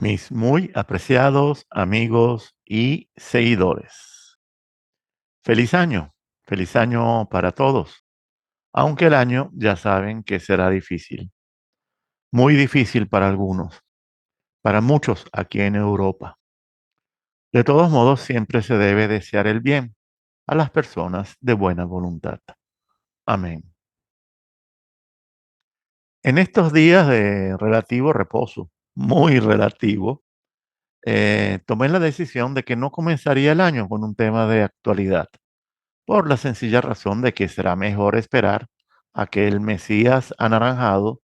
Mis muy apreciados amigos y seguidores. Feliz año para todos, aunque el año ya saben que será difícil, muy difícil para algunos, para muchos aquí en Europa. De todos modos, siempre se debe desear el bien a las personas de buena voluntad. Amén. En estos días de relativo reposo, muy relativo, tomé la decisión de que no comenzaría el año con un tema de actualidad por la sencilla razón de que será mejor esperar a que el Mesías anaranjado,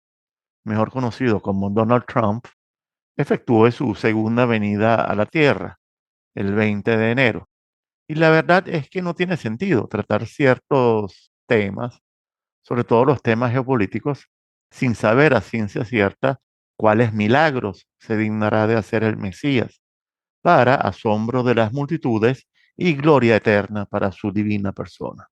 mejor conocido como Donald Trump, efectúe su segunda venida a la Tierra el 20 de enero. Y la verdad es que no tiene sentido tratar ciertos temas, sobre todo los temas geopolíticos, sin saber a ciencia cierta cuáles milagros se dignará de hacer el Mesías, para asombro de las multitudes y gloria eterna para su divina persona.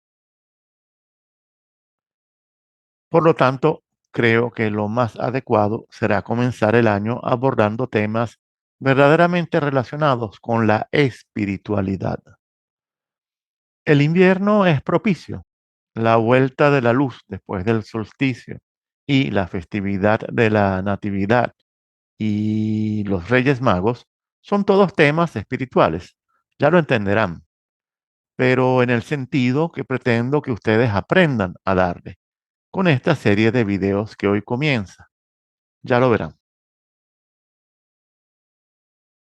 Por lo tanto, creo que lo más adecuado será comenzar el año abordando temas verdaderamente relacionados con la espiritualidad. El invierno es propicio, la vuelta de la luz después del solsticio y la festividad de la Natividad y los Reyes Magos son todos temas espirituales, ya lo entenderán, pero en el sentido que pretendo que ustedes aprendan a darle con esta serie de videos que hoy comienza. Ya lo verán.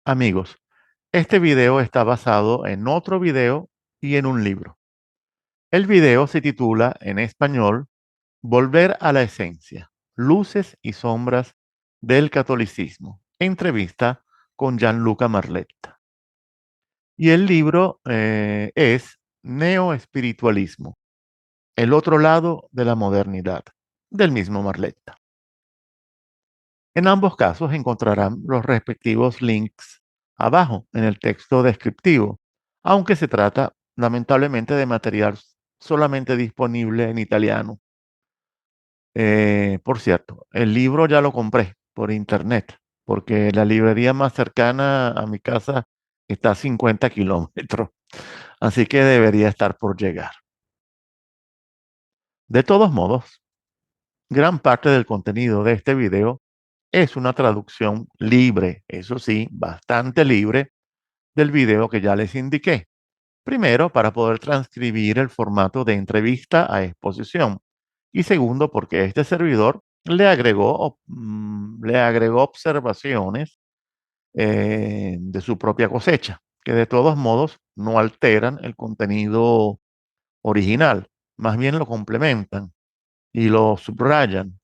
Amigos, este video está basado en otro video y en un libro. El video se titula en español Volver a la esencia, luces y sombras del catolicismo. Entrevista con Gianluca Marletta. Y el libro es Neoespiritualismo, el otro lado de la modernidad, del mismo Marletta. En ambos casos encontrarán los respectivos links abajo en el texto descriptivo, aunque se trata lamentablemente de material solamente disponible en italiano. Por cierto, el libro ya lo compré por internet, porque la librería más cercana a mi casa está a 50 kilómetros, así que debería estar por llegar. De todos modos, gran parte del contenido de este video es una traducción libre, eso sí, bastante libre, del video que ya les indiqué. Primero, para poder transcribir el formato de entrevista a exposición. Y segundo, porque este servidor le agregó observaciones de su propia cosecha, que de todos modos no alteran el contenido original, más bien lo complementan y lo subrayan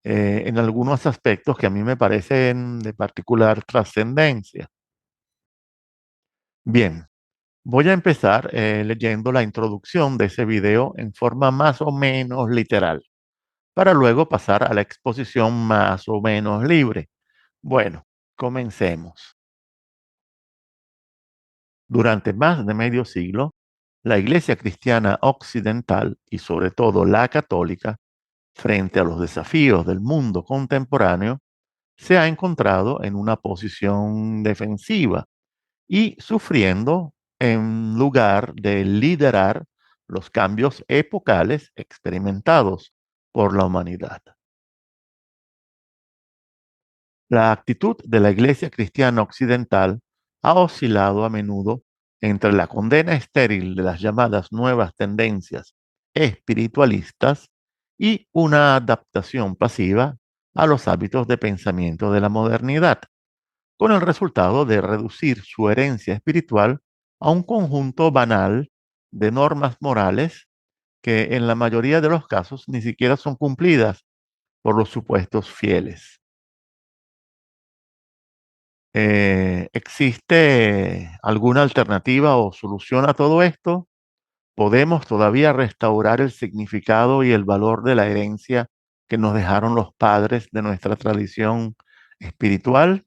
en algunos aspectos que a mí me parecen de particular trascendencia. Bien, voy a empezar leyendo la introducción de ese video en forma más o menos literal, para luego pasar a la exposición más o menos libre. Bueno, comencemos. Durante más de medio siglo, la Iglesia cristiana occidental y sobre todo la católica, frente a los desafíos del mundo contemporáneo, se ha encontrado en una posición defensiva y sufriendo en lugar de liderar los cambios epocales experimentados por la humanidad. La actitud de la Iglesia cristiana occidental ha oscilado a menudo entre la condena estéril de las llamadas nuevas tendencias espiritualistas y una adaptación pasiva a los hábitos de pensamiento de la modernidad, con el resultado de reducir su herencia espiritual a un conjunto banal de normas morales que en la mayoría de los casos ni siquiera son cumplidas por los supuestos fieles. ¿Existe alguna alternativa o solución a todo esto? ¿Podemos todavía restaurar el significado y el valor de la herencia que nos dejaron los padres de nuestra tradición espiritual?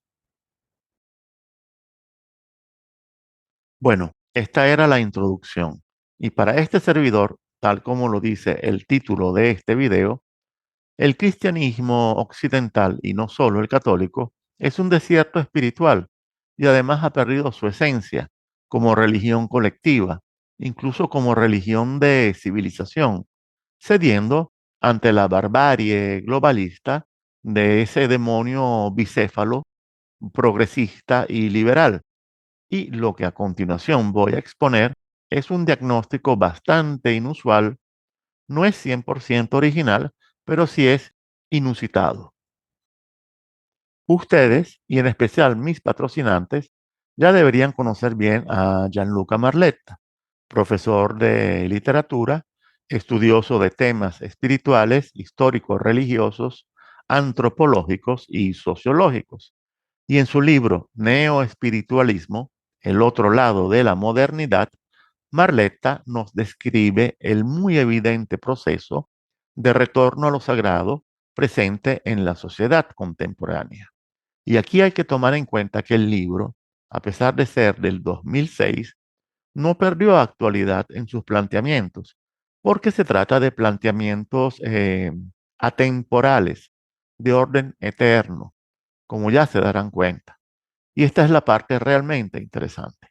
Bueno, esta era la introducción. Y para este servidor, tal como lo dice el título de este video, el cristianismo occidental, y no solo el católico, Es un desierto espiritual y además ha perdido su esencia como religión colectiva, incluso como religión de civilización, cediendo ante la barbarie globalista de ese demonio bicéfalo, progresista y liberal. Y lo que a continuación voy a exponer es un diagnóstico bastante inusual, no es 100% original, pero sí es inusitado. Ustedes, y en especial mis patrocinantes, ya deberían conocer bien a Gianluca Marletta, profesor de literatura, estudioso de temas espirituales, históricos, religiosos, antropológicos y sociológicos. Y en su libro Neoespiritualismo, el otro lado de la modernidad, Marletta nos describe el muy evidente proceso de retorno a lo sagrado presente en la sociedad contemporánea. Y aquí hay que tomar en cuenta que el libro, a pesar de ser del 2006, no perdió actualidad en sus planteamientos, porque se trata de planteamientos atemporales, de orden eterno, como ya se darán cuenta. Y esta es la parte realmente interesante.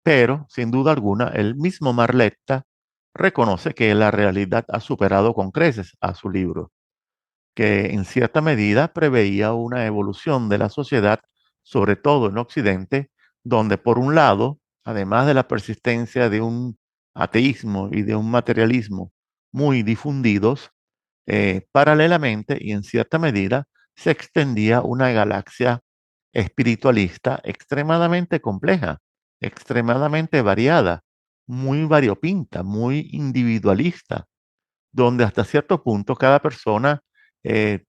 Pero, sin duda alguna, el mismo Marletta reconoce que la realidad ha superado con creces a su libro, que en cierta medida preveía una evolución de la sociedad, sobre todo en Occidente, donde por un lado, además de la persistencia de un ateísmo y de un materialismo muy difundidos, paralelamente y en cierta medida se extendía una galaxia espiritualista extremadamente compleja, extremadamente variada, muy variopinta, muy individualista, donde hasta cierto punto cada persona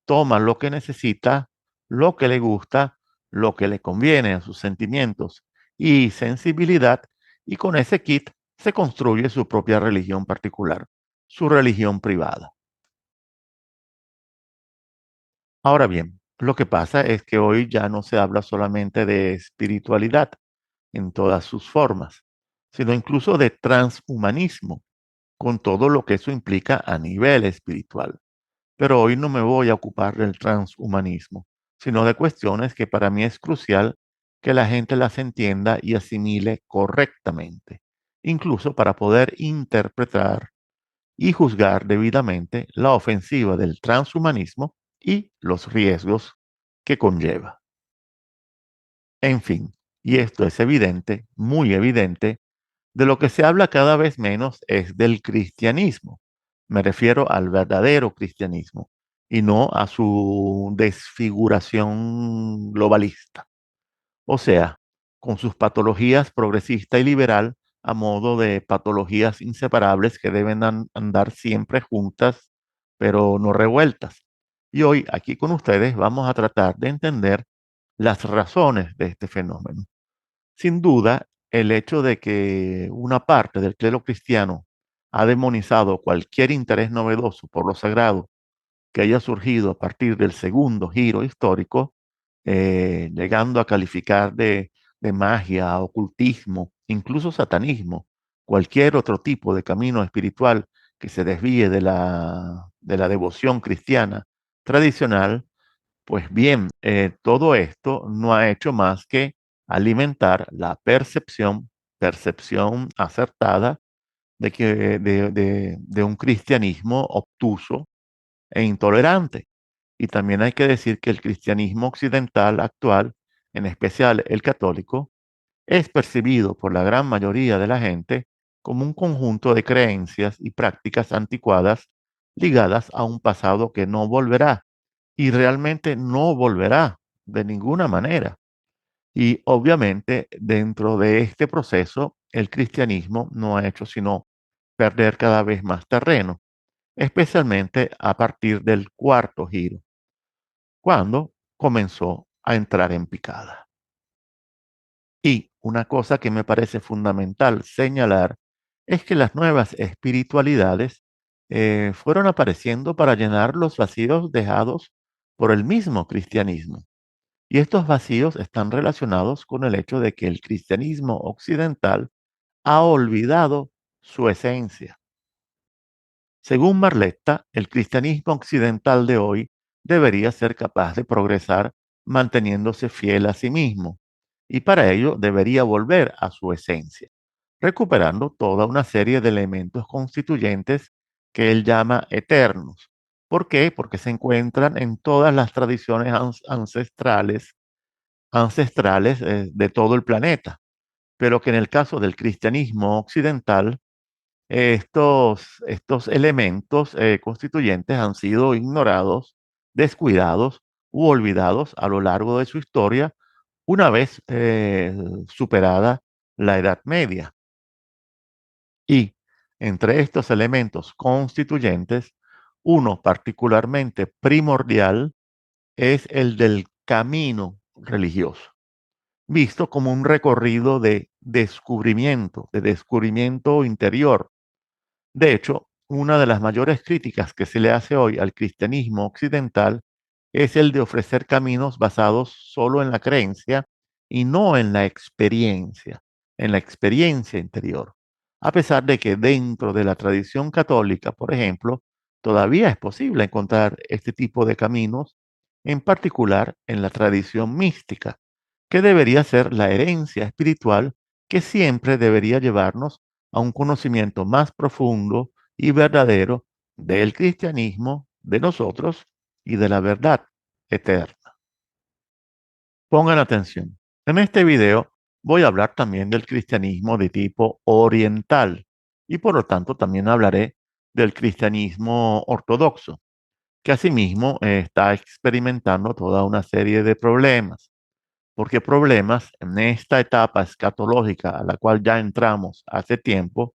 toma lo que necesita, lo que le gusta, lo que le conviene a sus sentimientos y sensibilidad, y con ese kit se construye su propia religión particular, su religión privada. Ahora bien, lo que pasa es que hoy ya no se habla solamente de espiritualidad en todas sus formas, sino incluso de transhumanismo, con todo lo que eso implica a nivel espiritual. Pero hoy no me voy a ocupar del transhumanismo, sino de cuestiones que para mí es crucial que la gente las entienda y asimile correctamente, incluso para poder interpretar y juzgar debidamente la ofensiva del transhumanismo y los riesgos que conlleva. En fin, y esto es evidente, muy evidente, de lo que se habla cada vez menos es del cristianismo. Me refiero al verdadero cristianismo y no a su desfiguración globalista. O sea, con sus patologías progresista y liberal a modo de patologías inseparables que deben andar siempre juntas, pero no revueltas. Y hoy aquí con ustedes vamos a tratar de entender las razones de este fenómeno. Sin duda, el hecho de que una parte del clero cristiano ha demonizado cualquier interés novedoso por lo sagrado que haya surgido a partir del segundo giro histórico, llegando a calificar de magia, ocultismo, incluso satanismo, cualquier otro tipo de camino espiritual que se desvíe de la devoción cristiana tradicional, pues bien, todo esto no ha hecho más que alimentar la percepción acertada de que de un cristianismo obtuso e intolerante. Y también hay que decir que el cristianismo occidental actual, en especial el católico, es percibido por la gran mayoría de la gente como un conjunto de creencias y prácticas anticuadas ligadas a un pasado que no volverá y realmente no volverá de ninguna manera. Y obviamente dentro de este proceso el cristianismo no ha hecho sino perder cada vez más terreno, especialmente a partir del cuarto giro, cuando comenzó a entrar en picada. Y una cosa que me parece fundamental señalar es que las nuevas espiritualidades fueron apareciendo para llenar los vacíos dejados por el mismo cristianismo. Y estos vacíos están relacionados con el hecho de que el cristianismo occidental ha olvidado su esencia. Según Marletta, el cristianismo occidental de hoy debería ser capaz de progresar manteniéndose fiel a sí mismo, y para ello debería volver a su esencia, recuperando toda una serie de elementos constituyentes que él llama eternos. ¿Por qué? Porque se encuentran en todas las tradiciones ancestrales de todo el planeta, pero que en el caso del cristianismo occidental, estos elementos constituyentes han sido ignorados, descuidados u olvidados a lo largo de su historia una vez superada la Edad Media. Y entre estos elementos constituyentes, uno particularmente primordial es el del camino religioso, visto como un recorrido de descubrimiento interior. De hecho, una de las mayores críticas que se le hace hoy al cristianismo occidental es el de ofrecer caminos basados solo en la creencia y no en la experiencia interior. A pesar de que dentro de la tradición católica, por ejemplo, todavía es posible encontrar este tipo de caminos, en particular en la tradición mística, que debería ser la herencia espiritual que siempre debería llevarnos a un conocimiento más profundo y verdadero del cristianismo, de nosotros y de la verdad eterna. Pongan atención. En este video voy a hablar también del cristianismo de tipo oriental y por lo tanto también hablaré del cristianismo ortodoxo, que asimismo está experimentando toda una serie de problemas. Porque problemas en esta etapa escatológica a la cual ya entramos hace tiempo,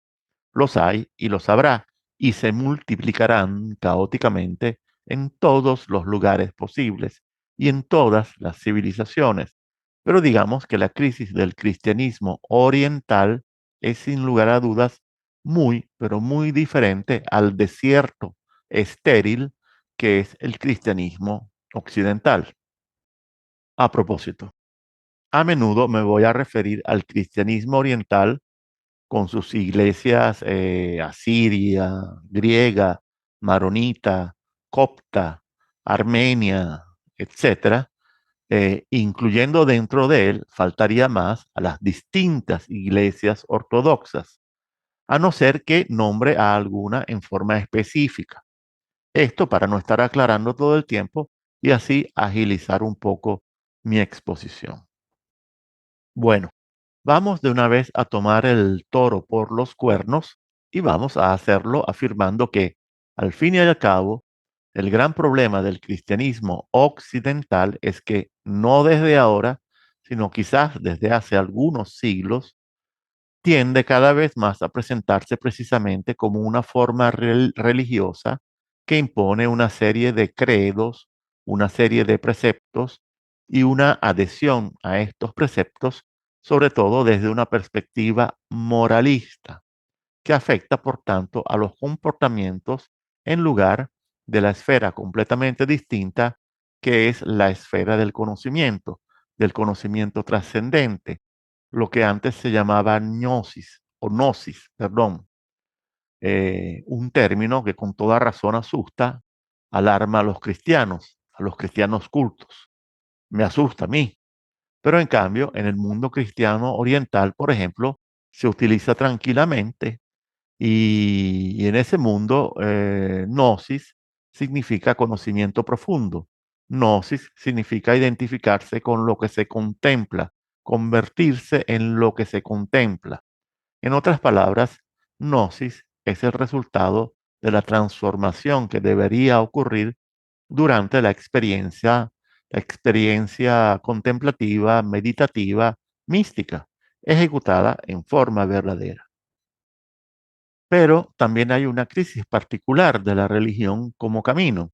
los hay y los habrá, y se multiplicarán caóticamente en todos los lugares posibles y en todas las civilizaciones. Pero digamos que la crisis del cristianismo oriental es sin lugar a dudas muy, pero muy diferente al desierto estéril que es el cristianismo occidental. A propósito, a menudo me voy a referir al cristianismo oriental con sus iglesias asiria, griega, maronita, copta, armenia, etcétera, incluyendo dentro de él, faltaría más a las distintas iglesias ortodoxas, a no ser que nombre a alguna en forma específica. Esto para no estar aclarando todo el tiempo y así agilizar un poco mi exposición. Bueno, vamos de una vez a tomar el toro por los cuernos y vamos a hacerlo afirmando que, al fin y al cabo, el gran problema del cristianismo occidental es que no desde ahora, sino quizás desde hace algunos siglos, tiende cada vez más a presentarse precisamente como una forma religiosa que impone una serie de credos, una serie de preceptos y una adhesión a estos preceptos, sobre todo desde una perspectiva moralista, que afecta, por tanto, a los comportamientos en lugar de la esfera completamente distinta que es la esfera del conocimiento trascendente, lo que antes se llamaba gnosis o gnosis, perdón, un término que con toda razón asusta, alarma a los cristianos cultos. Me asusta a mí. Pero en cambio, en el mundo cristiano oriental, por ejemplo, se utiliza tranquilamente y en ese mundo, gnosis significa conocimiento profundo. Gnosis significa identificarse con lo que se contempla, convertirse en lo que se contempla. En otras palabras, gnosis es el resultado de la transformación que debería ocurrir durante la experiencia contemplativa, meditativa, mística, ejecutada en forma verdadera. Pero también hay una crisis particular de la religión como camino,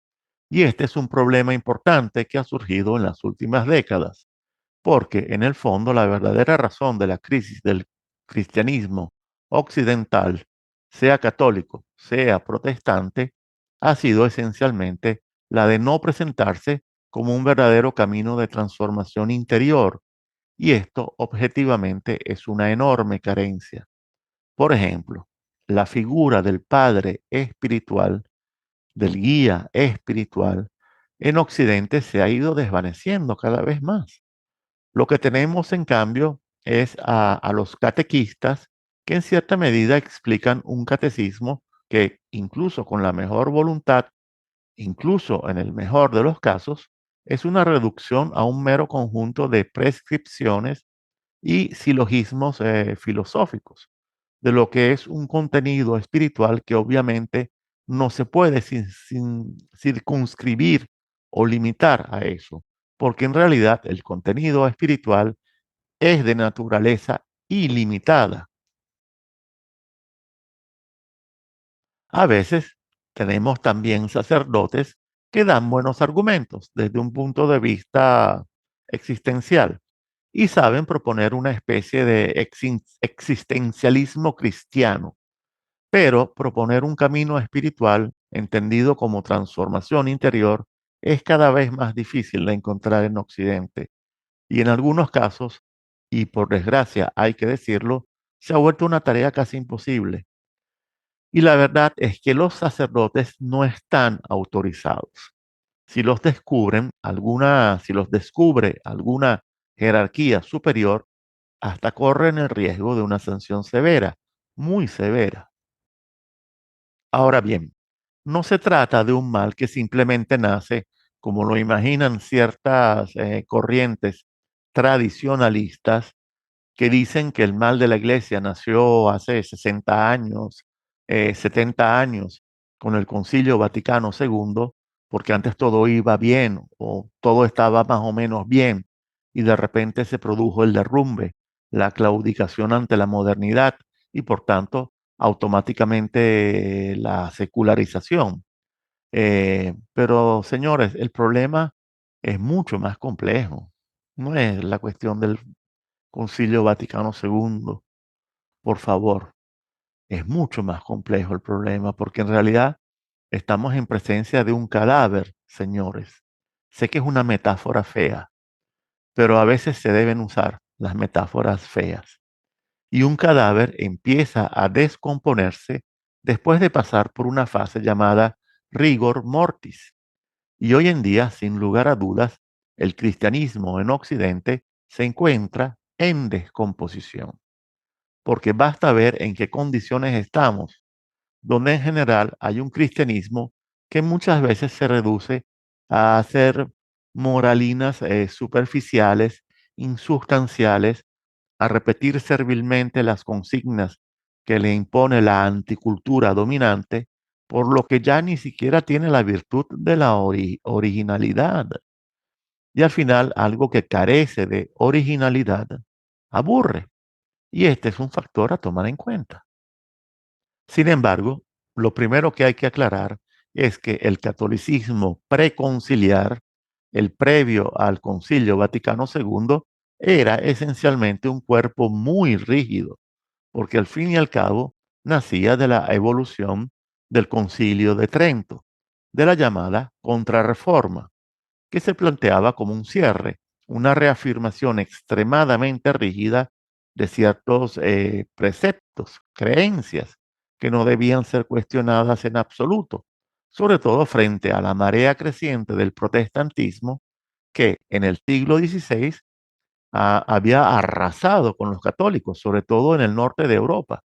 y este es un problema importante que ha surgido en las últimas décadas, porque en el fondo la verdadera razón de la crisis del cristianismo occidental, sea católico, sea protestante, ha sido esencialmente la de no presentarse como un verdadero camino de transformación interior, y esto objetivamente es una enorme carencia. Por ejemplo, la figura del padre espiritual, del guía espiritual, en Occidente se ha ido desvaneciendo cada vez más. Lo que tenemos, en cambio, es a los catequistas que en cierta medida explican un catecismo que incluso con la mejor voluntad, incluso en el mejor de los casos, es una reducción a un mero conjunto de prescripciones y silogismos filosóficos de lo que es un contenido espiritual que obviamente no se puede circunscribir o limitar a eso, porque en realidad el contenido espiritual es de naturaleza ilimitada. A veces tenemos también sacerdotes que dan buenos argumentos desde un punto de vista existencial y saben proponer una especie de existencialismo cristiano. Pero proponer un camino espiritual, entendido como transformación interior, es cada vez más difícil de encontrar en Occidente. Y en algunos casos, y por desgracia hay que decirlo, se ha vuelto una tarea casi imposible. Y la verdad es que los sacerdotes no están autorizados. Si los descubre alguna jerarquía superior, hasta corren el riesgo de una sanción severa, muy severa. Ahora bien, no se trata de un mal que simplemente nace, como lo imaginan ciertas corrientes tradicionalistas, que dicen que el mal de la iglesia nació hace 60 años, 70 años, con el Concilio Vaticano II, porque antes todo iba bien o todo estaba más o menos bien, y de repente se produjo el derrumbe, la claudicación ante la modernidad y por tanto automáticamente la secularización. Pero señores, el problema es mucho más complejo. No es la cuestión del Concilio Vaticano II, por favor. Es mucho más complejo el problema porque en realidad estamos en presencia de un cadáver, señores. Sé que es una metáfora fea, pero a veces se deben usar las metáforas feas. Y un cadáver empieza a descomponerse después de pasar por una fase llamada rigor mortis. Y hoy en día, sin lugar a dudas, el cristianismo en Occidente se encuentra en descomposición, porque basta ver en qué condiciones estamos, donde en general hay un cristianismo que muchas veces se reduce a hacer moralinas superficiales, insustanciales, a repetir servilmente las consignas que le impone la anticultura dominante, por lo que ya ni siquiera tiene la virtud de la originalidad. Y al final, algo que carece de originalidad aburre. Y este es un factor a tomar en cuenta. Sin embargo, lo primero que hay que aclarar es que el catolicismo preconciliar, el previo al Concilio Vaticano II, era esencialmente un cuerpo muy rígido, porque al fin y al cabo nacía de la evolución del Concilio de Trento, de la llamada Contrarreforma, que se planteaba como un cierre, una reafirmación extremadamente rígida de ciertos preceptos, creencias, que no debían ser cuestionadas en absoluto, sobre todo frente a la marea creciente del protestantismo que en el siglo XVI había arrasado con los católicos, sobre todo en el norte de Europa.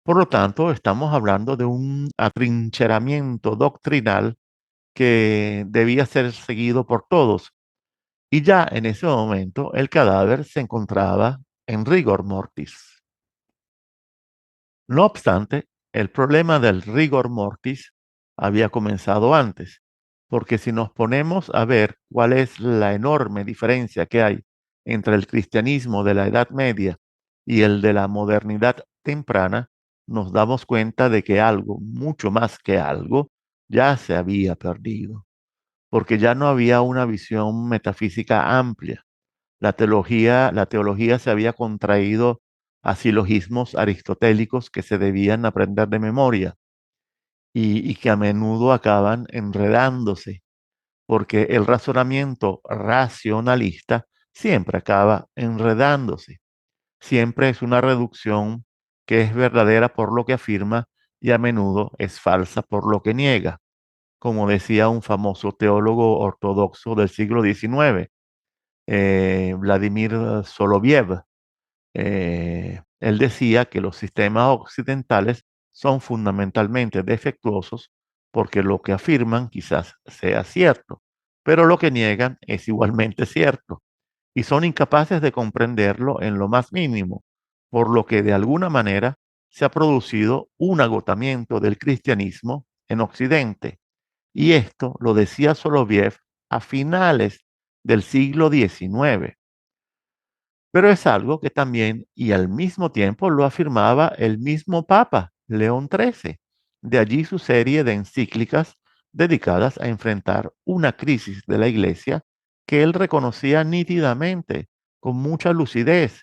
Por lo tanto, estamos hablando de un atrincheramiento doctrinal que debía ser seguido por todos, y ya en ese momento el cadáver se encontraba en rigor mortis. No obstante, el problema del rigor mortis había comenzado antes, porque si nos ponemos a ver cuál es la enorme diferencia que hay entre el cristianismo de la Edad Media y el de la modernidad temprana, nos damos cuenta de que algo, mucho más que algo, ya se había perdido, porque ya no había una visión metafísica amplia. La teología se había contraído a silogismos aristotélicos que se debían aprender de memoria y que a menudo acaban enredándose, porque el razonamiento racionalista siempre acaba enredándose. Siempre es una reducción que es verdadera por lo que afirma y a menudo es falsa por lo que niega. como decía un famoso teólogo ortodoxo del siglo XIX, Vladimir Soloviev. Él decía que los sistemas occidentales son fundamentalmente defectuosos porque lo que afirman quizás sea cierto, pero lo que niegan es igualmente cierto, y son incapaces de comprenderlo en lo más mínimo, por lo que de alguna manera se ha producido un agotamiento del cristianismo en Occidente. Y esto lo decía Soloviev a finales del siglo XIX. Pero es algo que también y al mismo tiempo lo afirmaba el mismo Papa, León XIII. De allí su serie de encíclicas dedicadas a enfrentar una crisis de la Iglesia que él reconocía nítidamente, con mucha lucidez.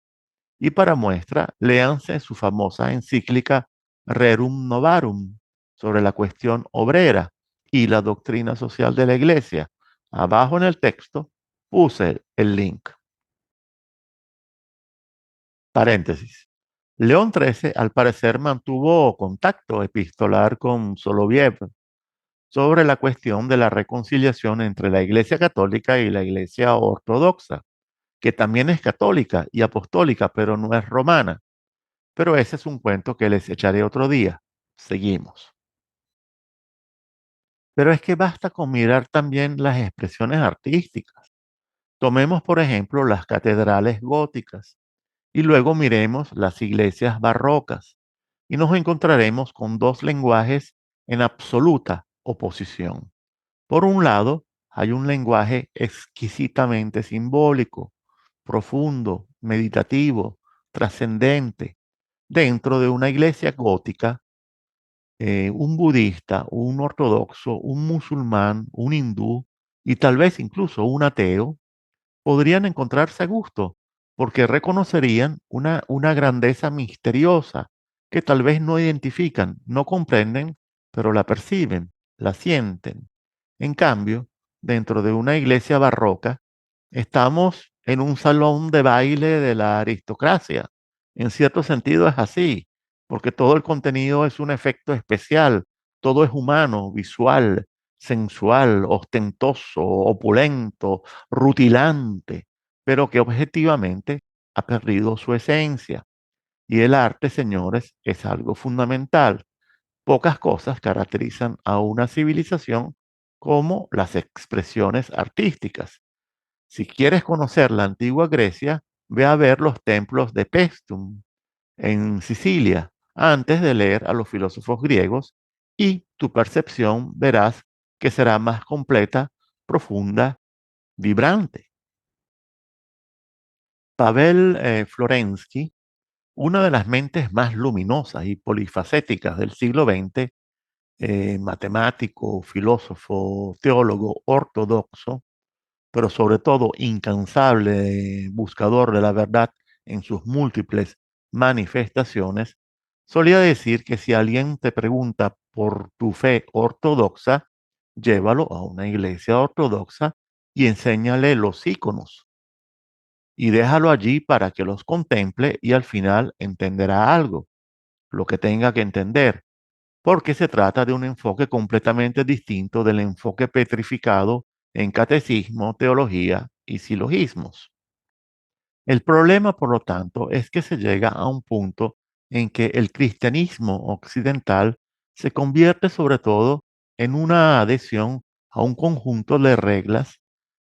Y para muestra, léanse su famosa encíclica Rerum Novarum sobre la cuestión obrera y la doctrina social de la Iglesia. Abajo en el texto puse el link. Paréntesis. León XIII, al parecer, mantuvo contacto epistolar con Soloviev sobre la cuestión de la reconciliación entre la Iglesia Católica y la Iglesia Ortodoxa, que también es católica y apostólica, pero no es romana. Pero ese es un cuento que les echaré otro día. Seguimos. Pero es que basta con mirar también las expresiones artísticas. Tomemos, por ejemplo, las catedrales góticas y luego miremos las iglesias barrocas y nos encontraremos con dos lenguajes en absoluta oposición. Por un lado, hay un lenguaje exquisitamente simbólico, profundo, meditativo, trascendente. Dentro de una iglesia gótica, un budista, un ortodoxo, un musulmán, un hindú y tal vez incluso un ateo podrían encontrarse a gusto, porque reconocerían una grandeza misteriosa que tal vez no identifican, no comprenden, pero la perciben, la sienten. En cambio, dentro de una iglesia barroca, estamos en un salón de baile de la aristocracia. En cierto sentido es así, porque todo el contenido es un efecto especial, todo es humano, visual, sensual, ostentoso, opulento, rutilante, pero que objetivamente ha perdido su esencia. Y el arte, señores, es algo fundamental. Pocas cosas caracterizan a una civilización como las expresiones artísticas. Si quieres conocer la antigua Grecia, ve a ver los templos de Paestum en Sicilia antes de leer a los filósofos griegos y tu percepción verás que será más completa, profunda, vibrante. Pavel Florensky, una de las mentes más luminosas y polifacéticas del siglo XX, matemático, filósofo, teólogo ortodoxo, pero sobre todo incansable buscador de la verdad en sus múltiples manifestaciones, solía decir que si alguien te pregunta por tu fe ortodoxa, llévalo a una iglesia ortodoxa y enséñale los íconos y déjalo allí para que los contemple y al final entenderá algo, lo que tenga que entender, porque se trata de un enfoque completamente distinto del enfoque petrificado en catecismo, teología y silogismos. El problema, por lo tanto, es que se llega a un punto en que el cristianismo occidental se convierte sobre todo en una adhesión a un conjunto de reglas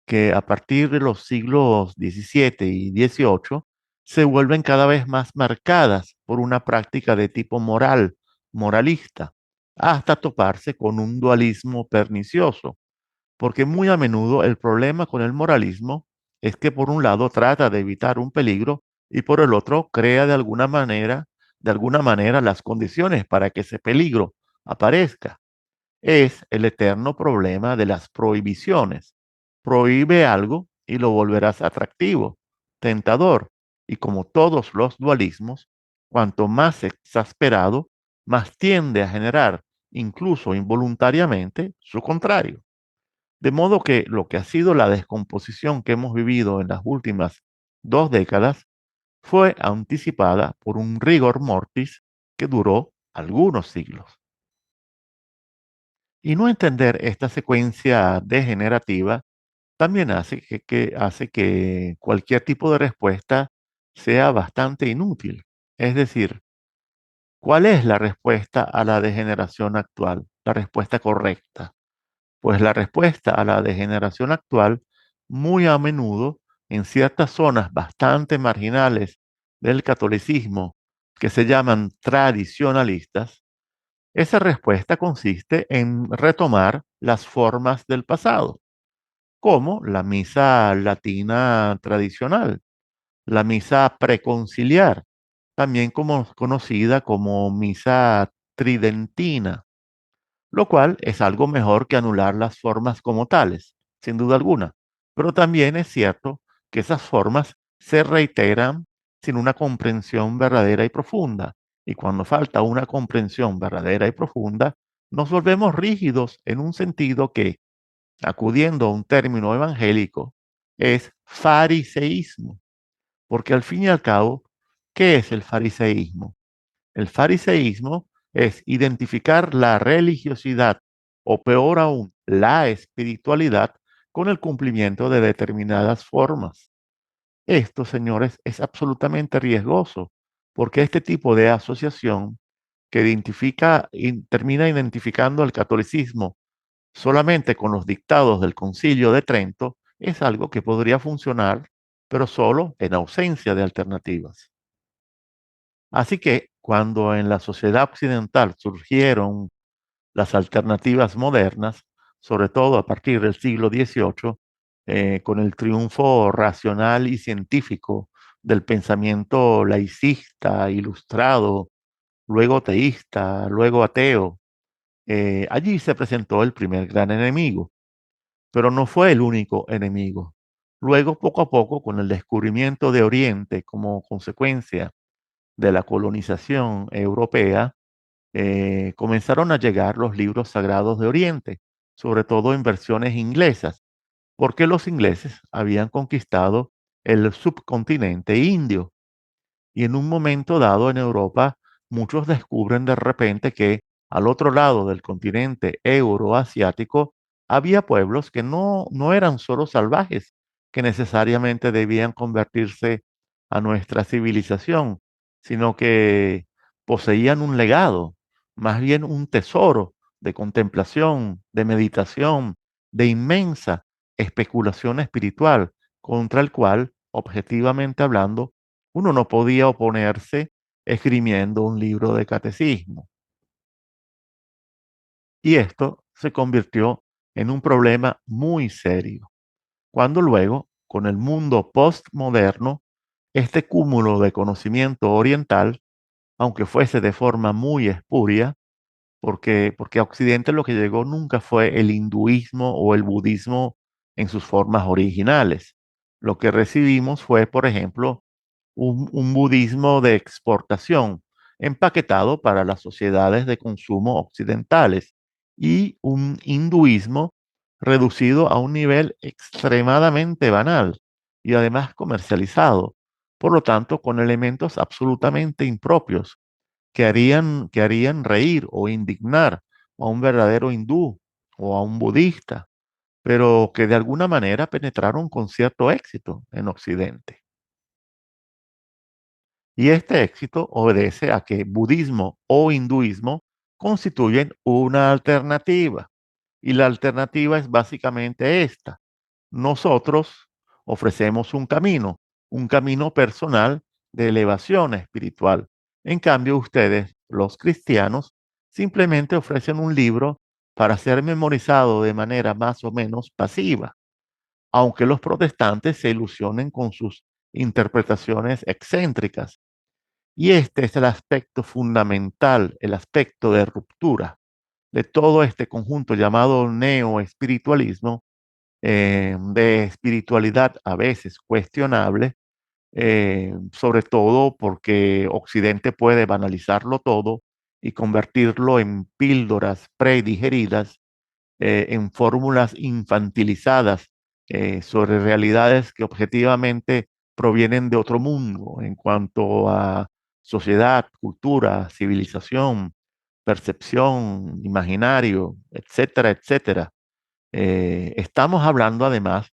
que a partir de los siglos XVII y XVIII se vuelven cada vez más marcadas por una práctica de tipo moral, moralista, hasta toparse con un dualismo pernicioso, porque muy a menudo el problema con el moralismo es que por un lado trata de evitar un peligro y por el otro crea de alguna manera las condiciones para que ese peligro aparezca. Es el eterno problema de las prohibiciones. Prohíbe algo y lo volverás atractivo, tentador, y como todos los dualismos, cuanto más exasperado, más tiende a generar, incluso involuntariamente, su contrario. De modo que lo que ha sido la descomposición que hemos vivido en las últimas 2 décadas fue anticipada por un rigor mortis que duró algunos siglos. Y no entender esta secuencia degenerativa también hace que cualquier tipo de respuesta sea bastante inútil. Es decir, ¿cuál es la respuesta a la degeneración actual? La respuesta correcta. Pues la respuesta a la degeneración actual, muy a menudo, en ciertas zonas bastante marginales del catolicismo, que se llaman tradicionalistas, esa respuesta consiste en retomar las formas del pasado, como la misa latina tradicional, la misa preconciliar, también como conocida como misa tridentina, lo cual es algo mejor que anular las formas como tales, sin duda alguna. Pero también es cierto que esas formas se reiteran sin una comprensión verdadera y profunda. Y cuando falta una comprensión verdadera y profunda, nos volvemos rígidos en un sentido que, acudiendo a un término evangélico, es fariseísmo. Porque al fin y al cabo, ¿qué es el fariseísmo? El fariseísmo es identificar la religiosidad o peor aún, la espiritualidad con el cumplimiento de determinadas formas. Esto, señores, es absolutamente riesgoso porque este tipo de asociación que termina identificando el catolicismo solamente con los dictados del Concilio de Trento es algo que podría funcionar, pero solo en ausencia de alternativas. Así que cuando en la sociedad occidental surgieron las alternativas modernas, sobre todo a partir del siglo XVIII, con el triunfo racional y científico del pensamiento laicista, ilustrado, luego teísta, luego ateo, allí se presentó el primer gran enemigo, pero no fue el único enemigo. Luego, poco a poco, con el descubrimiento de Oriente como consecuencia de la colonización europea, comenzaron a llegar los libros sagrados de Oriente, sobre todo en versiones inglesas, porque los ingleses habían conquistado el subcontinente indio. Y en un momento dado en Europa, muchos descubren de repente que al otro lado del continente euroasiático había pueblos que no eran solo salvajes, que necesariamente debían convertirse a nuestra civilización, sino que poseían un legado, más bien un tesoro de contemplación, de meditación, de inmensa especulación espiritual, contra el cual, objetivamente hablando, uno no podía oponerse esgrimiendo un libro de catecismo. Y esto se convirtió en un problema muy serio, cuando luego, con el mundo postmoderno, este cúmulo de conocimiento oriental, aunque fuese de forma muy espuria, porque a Occidente lo que llegó nunca fue el hinduismo o el budismo en sus formas originales. Lo que recibimos fue, por ejemplo, un budismo de exportación empaquetado para las sociedades de consumo occidentales y un hinduismo reducido a un nivel extremadamente banal y además comercializado, por lo tanto con elementos absolutamente impropios que harían reír o indignar a un verdadero hindú o a un budista, pero que de alguna manera penetraron con cierto éxito en Occidente. Y este éxito obedece a que budismo o hinduismo constituyen una alternativa. Y la alternativa es básicamente esta. Nosotros ofrecemos un camino personal de elevación espiritual. En cambio, ustedes, los cristianos, simplemente ofrecen un libro para ser memorizado de manera más o menos pasiva, aunque los protestantes se ilusionen con sus interpretaciones excéntricas. Y este es el aspecto fundamental, el aspecto de ruptura de todo este conjunto llamado neoespiritualismo, de espiritualidad a veces cuestionable, sobre todo porque Occidente puede banalizarlo todo y convertirlo en píldoras predigeridas, en fórmulas infantilizadas sobre realidades que objetivamente provienen de otro mundo en cuanto a sociedad, cultura, civilización, percepción, imaginario, etcétera, etcétera. Estamos hablando además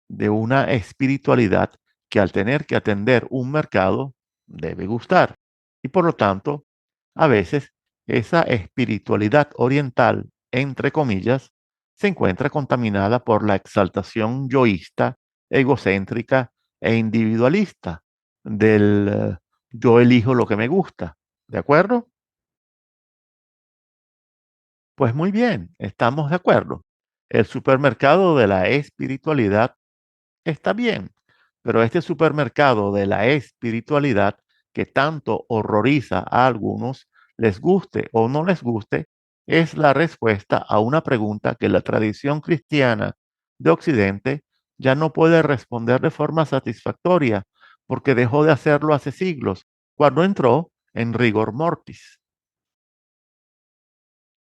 de una espiritualidad que al tener que atender un mercado debe gustar. Y por lo tanto, a veces esa espiritualidad oriental, entre comillas, se encuentra contaminada por la exaltación yoísta, egocéntrica e individualista del yo elijo lo que me gusta. ¿De acuerdo? Pues muy bien, estamos de acuerdo. El supermercado de la espiritualidad está bien, pero este supermercado de la espiritualidad que tanto horroriza a algunos, les guste o no les guste, es la respuesta a una pregunta que la tradición cristiana de Occidente ya no puede responder de forma satisfactoria, porque dejó de hacerlo hace siglos, cuando entró en rigor mortis.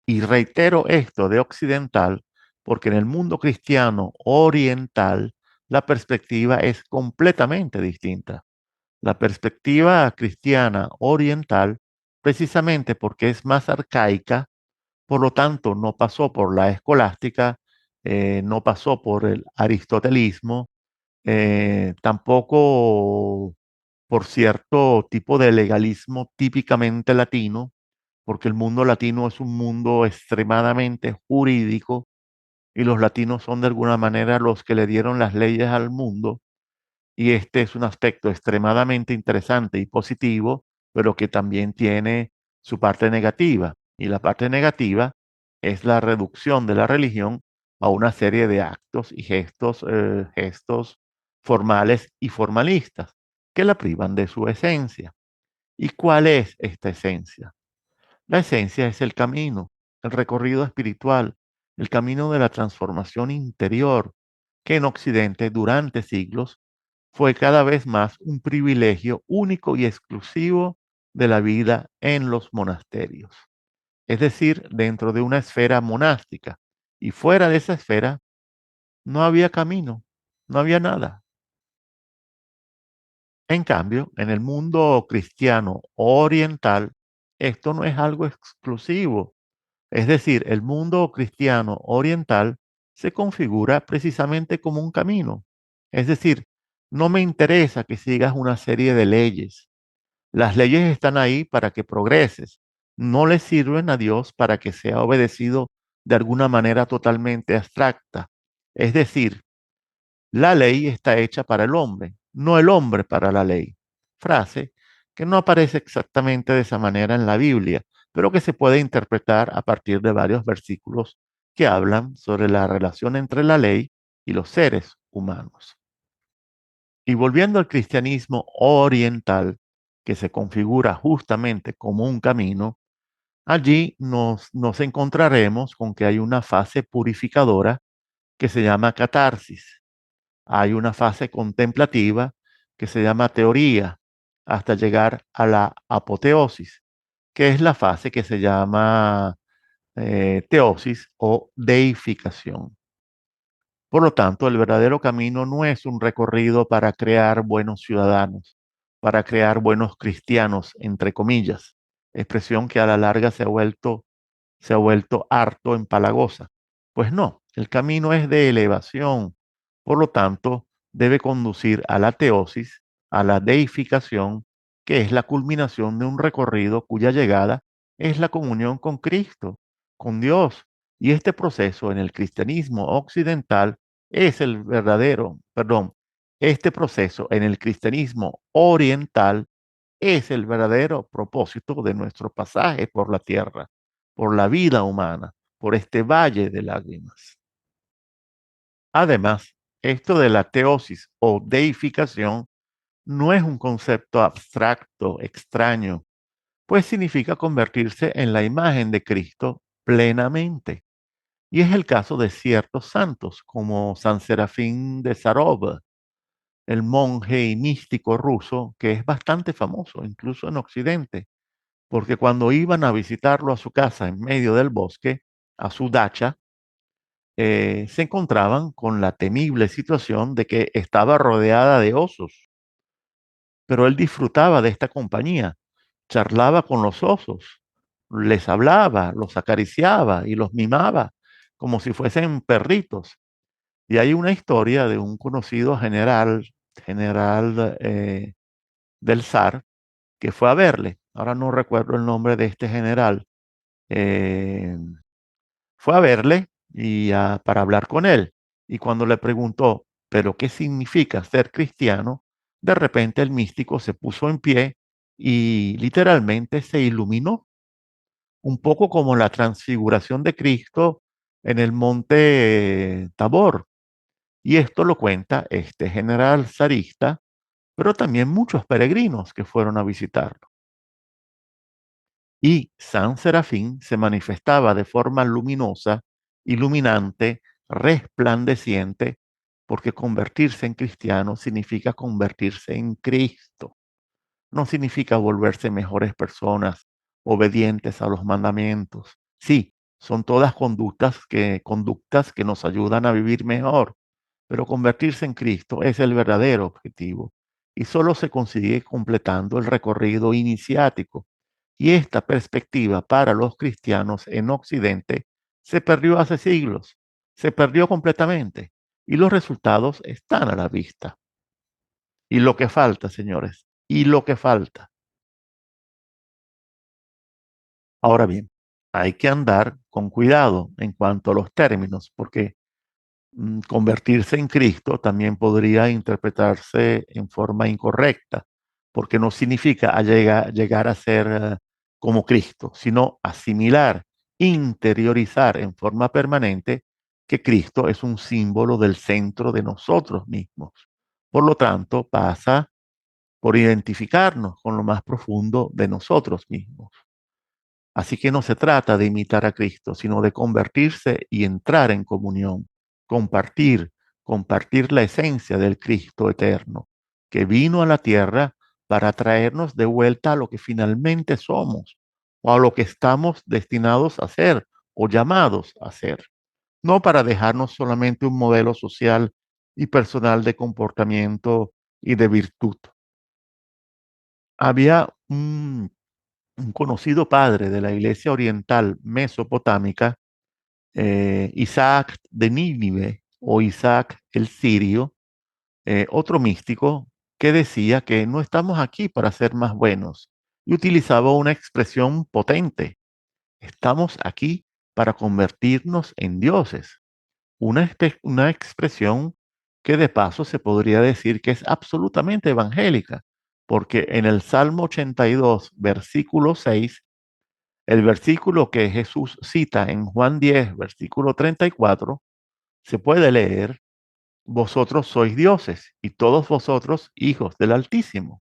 Y reitero esto de occidental porque en el mundo cristiano oriental la perspectiva es completamente distinta. La perspectiva cristiana oriental, precisamente porque es más arcaica, por lo tanto no pasó por la escolástica, no pasó por el aristotelismo, tampoco por cierto tipo de legalismo típicamente latino, porque el mundo latino es un mundo extremadamente jurídico y los latinos son de alguna manera los que le dieron las leyes al mundo y este es un aspecto extremadamente interesante y positivo, pero que también tiene su parte negativa. Y la parte negativa es la reducción de la religión a una serie de actos y gestos formales y formalistas que la privan de su esencia. ¿Y cuál es esta esencia? La esencia es el camino, el recorrido espiritual, el camino de la transformación interior, que en Occidente durante siglos fue cada vez más un privilegio único y exclusivo de la vida en los monasterios, es decir, dentro de una esfera monástica. Y fuera de esa esfera no había camino, no había nada. En cambio, en el mundo cristiano oriental, esto no es algo exclusivo. Es decir, el mundo cristiano oriental se configura precisamente como un camino. Es decir, no me interesa que sigas una serie de leyes. Las leyes están ahí para que progreses. No le sirven a Dios para que sea obedecido de alguna manera totalmente abstracta. Es decir, la ley está hecha para el hombre, no el hombre para la ley. Frase que no aparece exactamente de esa manera en la Biblia, pero que se puede interpretar a partir de varios versículos que hablan sobre la relación entre la ley y los seres humanos. Y volviendo al cristianismo oriental, que se configura justamente como un camino, allí nos encontraremos con que hay una fase purificadora que se llama catarsis. Hay una fase contemplativa que se llama teoría, hasta llegar a la apoteosis, que es la fase que se llama teosis o deificación. Por lo tanto, el verdadero camino no es un recorrido para crear buenos ciudadanos, para crear buenos cristianos, entre comillas, expresión que a la larga se ha vuelto harto empalagosa. Pues no, el camino es de elevación, por lo tanto, debe conducir a la teosis, a la deificación, que es la culminación de un recorrido cuya llegada es la comunión con Cristo, con Dios. Y este proceso en el cristianismo occidental es el verdadero, perdón, este proceso en el cristianismo oriental es el verdadero propósito de nuestro pasaje por la tierra, por la vida humana, por este valle de lágrimas. Además, esto de la teosis o deificación no es un concepto abstracto, extraño, pues significa convertirse en la imagen de Cristo plenamente. Y es el caso de ciertos santos, como San Serafín de Sarov, el monje y místico ruso, que es bastante famoso, incluso en Occidente, porque cuando iban a visitarlo a su casa en medio del bosque, a su dacha, se encontraban con la temible situación de que estaba rodeada de osos, pero él disfrutaba de esta compañía, charlaba con los osos, les hablaba, los acariciaba y los mimaba como si fuesen perritos. Y hay una historia de un conocido general del zar, que fue a verle. Ahora no recuerdo el nombre de este general. eh, Fue a verle para hablar con él. Y cuando le preguntó, ¿pero qué significa ser cristiano? De repente el místico se puso en pie y literalmente se iluminó, un poco como la transfiguración de Cristo en el monte Tabor. Y esto lo cuenta este general zarista, pero también muchos peregrinos que fueron a visitarlo. Y San Serafín se manifestaba de forma luminosa, iluminante, resplandeciente, porque convertirse en cristiano significa convertirse en Cristo. No significa volverse mejores personas, obedientes a los mandamientos. Sí, son todas conductas que nos ayudan a vivir mejor, pero convertirse en Cristo es el verdadero objetivo y solo se consigue completando el recorrido iniciático. Y esta perspectiva para los cristianos en Occidente se perdió hace siglos, se perdió completamente y los resultados están a la vista. Y lo que falta, señores, y lo que falta. Ahora bien, hay que andar con cuidado en cuanto a los términos, porque convertirse en Cristo también podría interpretarse en forma incorrecta, porque no significa llegar a ser como Cristo, sino asimilar, interiorizar en forma permanente que Cristo es un símbolo del centro de nosotros mismos. Por lo tanto, pasa por identificarnos con lo más profundo de nosotros mismos. Así que no se trata de imitar a Cristo, sino de convertirse y entrar en comunión, compartir, compartir la esencia del Cristo eterno, que vino a la tierra para traernos de vuelta a lo que finalmente somos o a lo que estamos destinados a ser o llamados a ser, no para dejarnos solamente un modelo social y personal de comportamiento y de virtud. Había un conocido padre de la iglesia oriental mesopotámica, Isaac de Nínive o Isaac el Sirio, otro místico que decía que no estamos aquí para ser más buenos y utilizaba una expresión potente: estamos aquí para convertirnos en dioses. Una expresión que de paso se podría decir que es absolutamente evangélica, porque en el Salmo 82, versículo 6, el versículo que Jesús cita en Juan 10, versículo 34, se puede leer: vosotros sois dioses y todos vosotros hijos del Altísimo.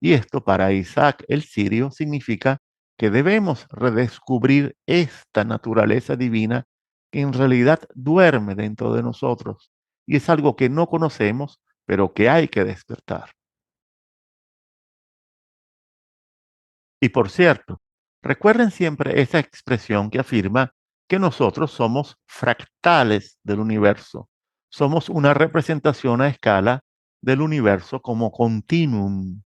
Y esto para Isaac el Sirio significa que debemos redescubrir esta naturaleza divina que en realidad duerme dentro de nosotros y es algo que no conocemos, pero que hay que despertar. Y por cierto, recuerden siempre esa expresión que afirma que nosotros somos fractales del universo. Somos una representación a escala del universo como continuum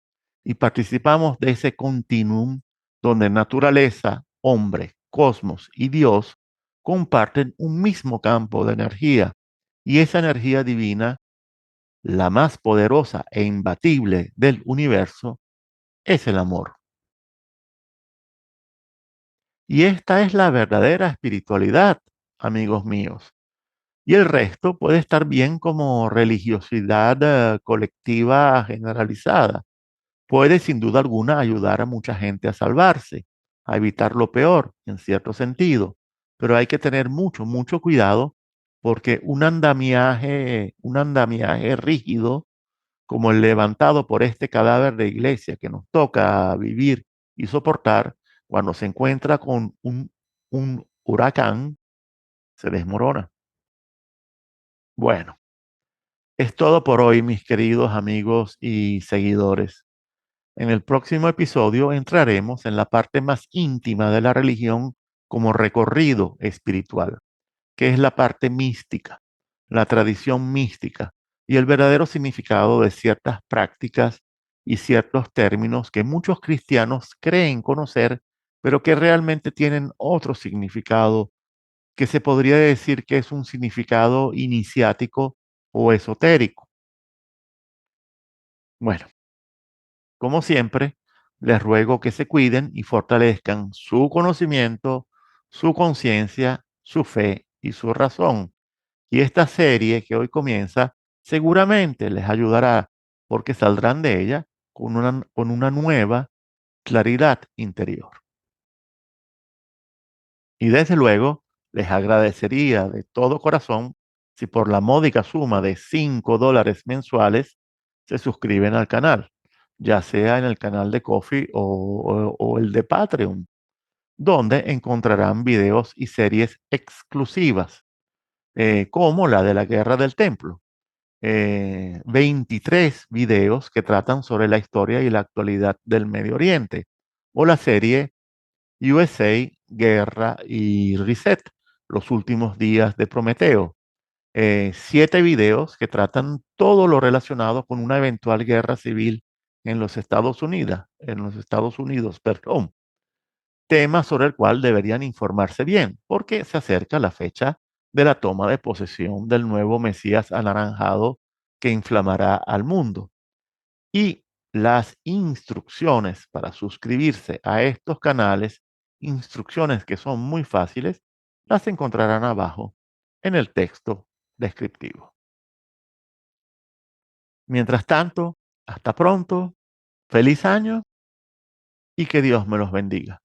y participamos de ese continuum donde naturaleza, hombre, cosmos y Dios comparten un mismo campo de energía. Y esa energía divina, la más poderosa e imbatible del universo, es el amor. Y esta es la verdadera espiritualidad, amigos míos. Y el resto puede estar bien como religiosidad colectiva generalizada. Puede sin duda alguna ayudar a mucha gente a salvarse, a evitar lo peor, en cierto sentido. Pero hay que tener mucho, mucho cuidado porque un andamiaje rígido como el levantado por este cadáver de iglesia que nos toca vivir y soportar, cuando se encuentra con un huracán, se desmorona. Bueno, es todo por hoy, mis queridos amigos y seguidores. En el próximo episodio entraremos en la parte más íntima de la religión como recorrido espiritual, que es la parte mística, la tradición mística y el verdadero significado de ciertas prácticas y ciertos términos que muchos cristianos creen conocer, pero que realmente tienen otro significado que se podría decir que es un significado iniciático o esotérico. Bueno, como siempre, les ruego que se cuiden y fortalezcan su conocimiento, su conciencia, su fe y su razón. Y esta serie que hoy comienza seguramente les ayudará porque saldrán de ella con una nueva claridad interior. Y desde luego, les agradecería de todo corazón si por la módica suma de $5 mensuales se suscriben al canal, ya sea en el canal de Coffee o el de Patreon, donde encontrarán videos y series exclusivas, como la de la Guerra del Templo. 23 videos que tratan sobre la historia y la actualidad del Medio Oriente, o la serie USA, Guerra y Reset, los últimos días de Prometeo. 7 videos que tratan todo lo relacionado con una eventual guerra civil en los Estados Unidos, perdón. Tema sobre el cual deberían informarse bien, porque se acerca la fecha de la toma de posesión del nuevo Mesías anaranjado que inflamará al mundo. Y las instrucciones para suscribirse a estos canales, instrucciones que son muy fáciles, las encontrarán abajo en el texto descriptivo. Mientras tanto, hasta pronto, feliz año y que Dios me los bendiga.